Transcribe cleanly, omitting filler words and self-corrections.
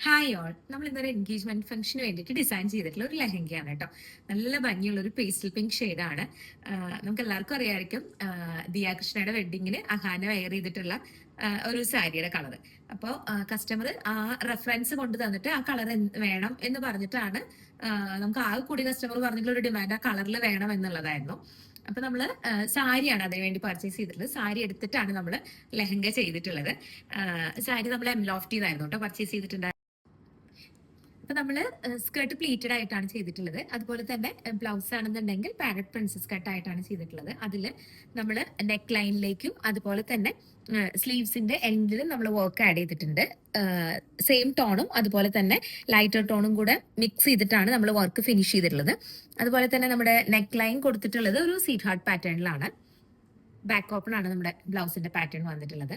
Hi all, നമ്മൾ ഇന്നൊരു engagement ഫംഗ്ഷന് വേണ്ടിയിട്ട് ഡിസൈൻ ചെയ്തിട്ടുള്ള ഒരു ലെഹങ്കയാണ് കേട്ടോ. നല്ല ഭംഗിയുള്ള ഒരു പേസ്റ്റൽ പിങ്ക് ഷെയ്ഡാണ്. നമുക്ക് എല്ലാവർക്കും അറിയാമായിരിക്കും ദിയ കൃഷ്ണയുടെ വെഡിങ്ങിന് അഹാന വെയർ ചെയ്തിട്ടുള്ള ഒരു സാരിയുടെ കളർ. അപ്പോൾ കസ്റ്റമർ ആ റെഫറൻസ് കൊണ്ട് തന്നിട്ട് ആ കളർ വേണം എന്ന് പറഞ്ഞിട്ടാണ് നമുക്ക് ആ കൂടി കസ്റ്റമർ പറഞ്ഞിട്ടുള്ള ഒരു ഡിമാൻഡ് ആ കളറിൽ വേണം എന്നുള്ളതായിരുന്നു. അപ്പൊ നമ്മള് സാരിയാണ് അതിനു വേണ്ടി പർച്ചേസ് ചെയ്തിട്ടുള്ളത്. സാരി എടുത്തിട്ടാണ് നമ്മൾ ലെഹങ്ക ചെയ്തിട്ടുള്ളത്. സാരി നമ്മൾ എംലോഫ്റ്റിന്നായിരുന്നു കേട്ടോ പർച്ചേസ് ചെയ്തിട്ടുണ്ടായിരുന്നത്. അപ്പൊ നമ്മള് സ്കേർട്ട് പ്ലീറ്റഡ് ആയിട്ടാണ് ചെയ്തിട്ടുള്ളത്. അതുപോലെ തന്നെ ബ്ലൗസ് ആണെന്നുണ്ടെങ്കിൽ പാരറ്റ് പ്രിൻസസ് കട്ട് ആയിട്ടാണ് ചെയ്തിട്ടുള്ളത്. അതിൽ നമ്മൾ നെക്ക് ലൈനിലേക്കും അതുപോലെ തന്നെ സ്ലീവ്സിന്റെ എൻഡിലും നമ്മൾ വർക്ക് ആഡ് ചെയ്തിട്ടുണ്ട്. സെയിം ടോണും അതുപോലെ തന്നെ ലൈറ്റർ ടോണും കൂടെ മിക്സ് ചെയ്തിട്ടാണ് നമ്മൾ വർക്ക് ഫിനിഷ് ചെയ്തിട്ടുള്ളത്. അതുപോലെ തന്നെ നമ്മുടെ നെക്ക് ലൈൻ കൊടുത്തിട്ടുള്ളത് ഒരു സീറ്റ് ഹാർട്ട് പാറ്റേണിലാണ്. ബാക്ക് ഓപ്പൺ ആണ് നമ്മുടെ ബ്ലൗസിന്റെ പാറ്റേൺ വന്നിട്ടുള്ളത്.